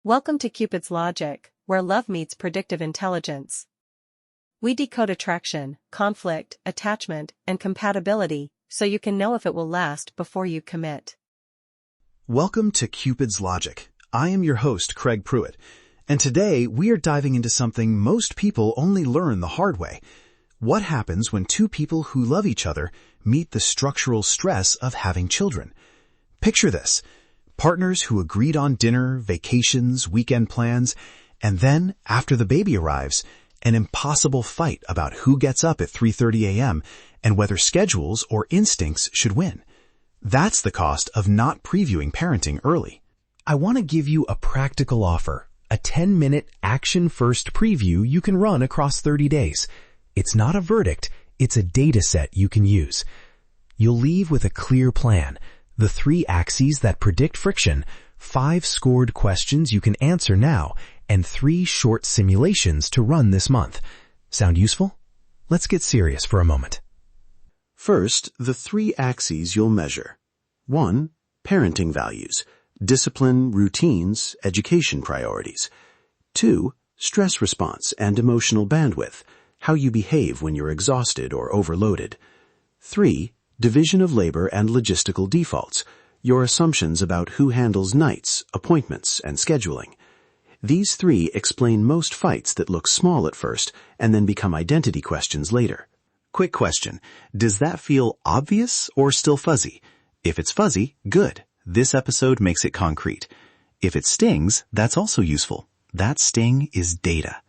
Welcome to Cupid's Logic, where love meets predictive intelligence. We decode attraction, conflict, attachment, and compatibility, so you can know if it will last before you commit. Welcome to Cupid's Logic. I am your host, Craig Pruitt, and today we are diving into something most people only learn the hard way. What happens when two people who love each other meet the structural stress of having children? Picture this. Partners who agreed on dinner, vacations, weekend plans, and then, after the baby arrives, an impossible fight about who gets up at 3:30 a.m. and whether schedules or instincts should win. That's the cost of not previewing parenting early. I want to give you a practical offer, a 10-minute action-first preview you can run across 30 days. It's not a verdict, it's a data set you can use. You'll leave with a clear plan, the 3 axes that predict friction, 5 scored questions you can answer now, and 3 short simulations to run this month. Sound useful? Let's get serious for a moment. First, the 3 axes you'll measure. 1. Parenting values, discipline, routines, education priorities. 2. Stress response and emotional bandwidth, how you behave when you're exhausted or overloaded. 3. Division of labor and logistical defaults, your assumptions about who handles nights, appointments, and scheduling. These 3 explain most fights that look small at first and then become identity questions later. Quick question, does that feel obvious or still fuzzy? If it's fuzzy, good. This episode makes it concrete. If it stings, that's also useful. That sting is data.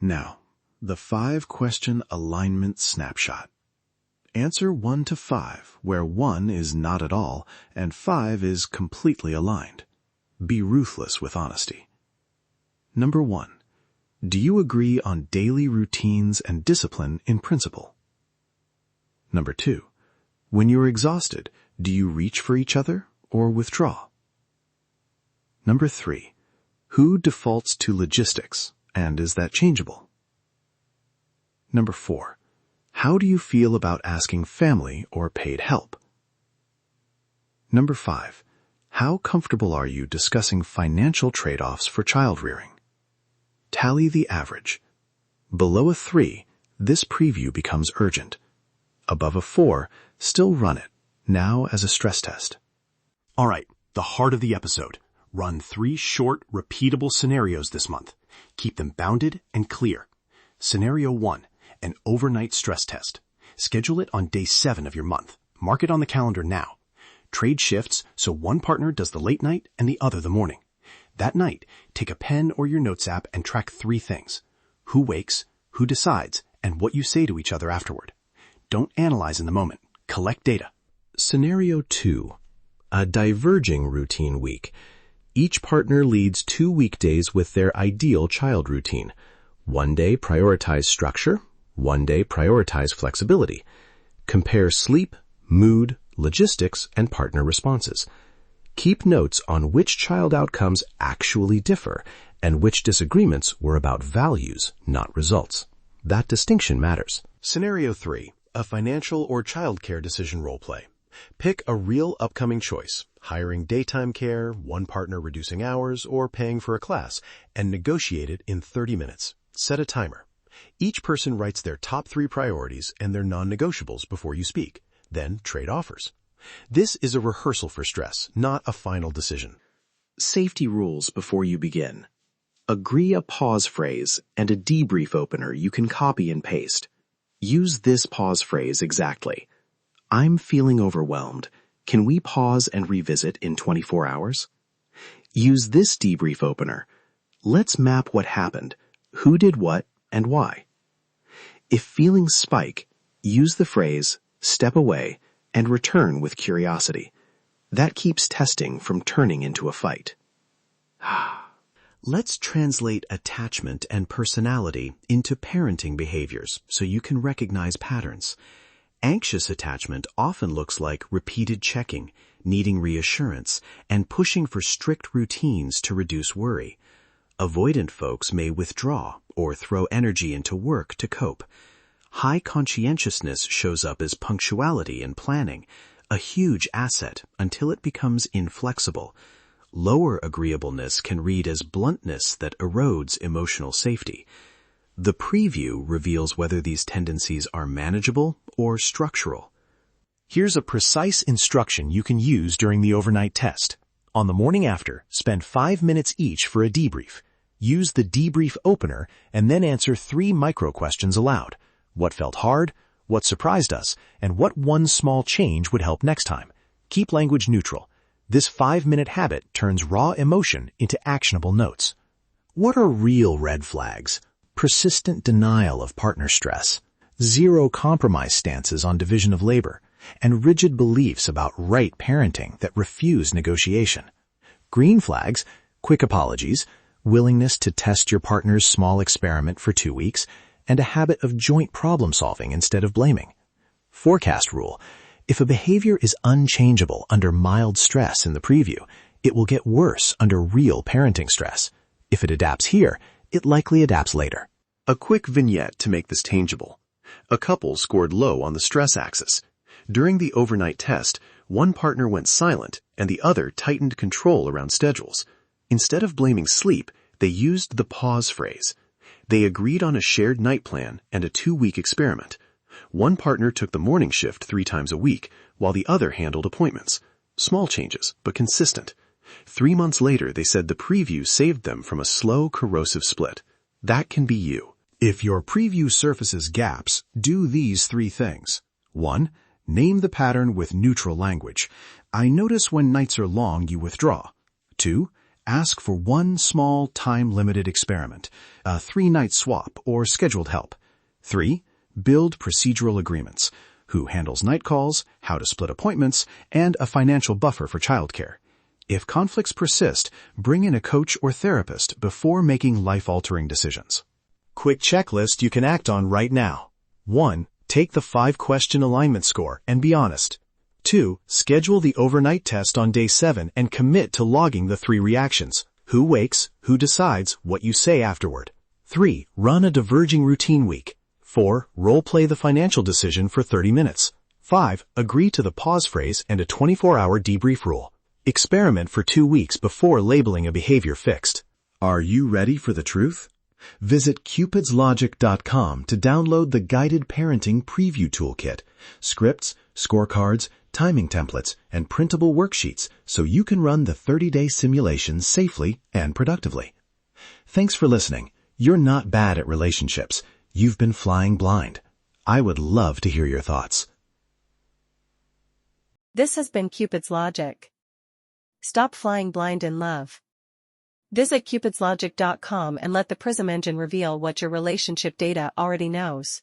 Now, the 5-question alignment snapshot. Answer 1 to 5, where 1 is not at all and 5 is completely aligned. Be ruthless with honesty. Number 1. Do you agree on daily routines and discipline in principle? Number 2. When you're exhausted, do you reach for each other or withdraw? Number 3. Who defaults to logistics, and is that changeable? Number 4. How do you feel about asking family or paid help? Number 5. How comfortable are you discussing financial trade-offs for child-rearing? Tally the average. Below a 3, this preview becomes urgent. Above a 4, still run it, now as a stress test. All right, the heart of the episode. Run 3 short, repeatable scenarios this month. Keep them bounded and clear. Scenario 1. An overnight stress test. Schedule it on day 7 of your month. Mark it on the calendar now. Trade shifts so one partner does the late night and the other the morning. That night, take a pen or your notes app and track 3 things. Who wakes, who decides, and what you say to each other afterward. Don't analyze in the moment. Collect data. Scenario 2. A diverging routine week. Each partner leads 2 weekdays with their ideal child routine. One day prioritize structure. One day prioritize flexibility. Compare sleep, mood, logistics, and partner responses. Keep notes on which child outcomes actually differ and which disagreements were about values, not results. That distinction matters. Scenario 3. A financial or childcare decision role play. Pick a real upcoming choice, hiring daytime care, one partner reducing hours, or paying for a class, and negotiate it in 30 minutes. Set a timer. Each person writes their top 3 priorities and their non-negotiables before you speak. Then trade offers. This is a rehearsal for stress, not a final decision. Safety rules before you begin. Agree a pause phrase and a debrief opener you can copy and paste. Use this pause phrase exactly. I'm feeling overwhelmed. Can we pause and revisit in 24 hours? Use this debrief opener. Let's map what happened. Who did what and why? If feelings spike, use the phrase, step away, and return with curiosity. That keeps testing from turning into a fight. Let's translate attachment and personality into parenting behaviors so you can recognize patterns. Anxious attachment often looks like repeated checking, needing reassurance, and pushing for strict routines to reduce worry. Avoidant folks may withdraw or throw energy into work to cope. High conscientiousness shows up as punctuality and planning, a huge asset until it becomes inflexible. Lower agreeableness can read as bluntness that erodes emotional safety. The preview reveals whether these tendencies are manageable or structural. Here's a precise instruction you can use during the overnight test. On the morning after, spend 5 minutes each for a debrief. Use the debrief opener and then answer 3 micro-questions aloud. What felt hard? What surprised us? And what one small change would help next time? Keep language neutral. This 5-minute habit turns raw emotion into actionable notes. What are real red flags? Persistent denial of partner stress, zero compromise stances on division of labor, and rigid beliefs about right parenting that refuse negotiation. Green flags, quick apologies, willingness to test your partner's small experiment for 2 weeks, and a habit of joint problem solving instead of blaming. Forecast rule. If a behavior is unchangeable under mild stress in the preview, it will get worse under real parenting stress. If it adapts here, it likely adapts later. A quick vignette to make this tangible. A couple scored low on the stress axis. During the overnight test, one partner went silent and the other tightened control around schedules. Instead of blaming sleep, they used the pause phrase. They agreed on a shared night plan and a 2-week experiment. One partner took the morning shift 3 times a week, while the other handled appointments. Small changes, but consistent. 3 months later, they said the preview saved them from a slow, corrosive split. That can be you. If your preview surfaces gaps, do these 3 things. 1. Name the pattern with neutral language. I notice when nights are long, you withdraw. 2. Ask for one small, time-limited experiment, a 3-night swap or scheduled help. 3. Build procedural agreements. Who handles night calls, how to split appointments, and a financial buffer for childcare. If conflicts persist, bring in a coach or therapist before making life-altering decisions. Quick checklist you can act on right now. 1. Take the 5-question alignment score and be honest. 2. Schedule the overnight test on day 7 and commit to logging the 3 reactions. Who wakes, who decides, what you say afterward. 3. Run a diverging routine week. 4. Role-play the financial decision for 30 minutes. 5. Agree to the pause phrase and a 24-hour debrief rule. Experiment for 2 weeks before labeling a behavior fixed. Are you ready for the truth? Visit cupidslogic.com to download the Guided Parenting Preview Toolkit, scripts, scorecards, timing templates, and printable worksheets so you can run the 30-day simulation safely and productively. Thanks for listening. You're not bad at relationships. You've been flying blind. I would love to hear your thoughts. This has been Cupid's Logic. Stop flying blind in love. Visit cupidslogic.com and let the Prism engine reveal what your relationship data already knows.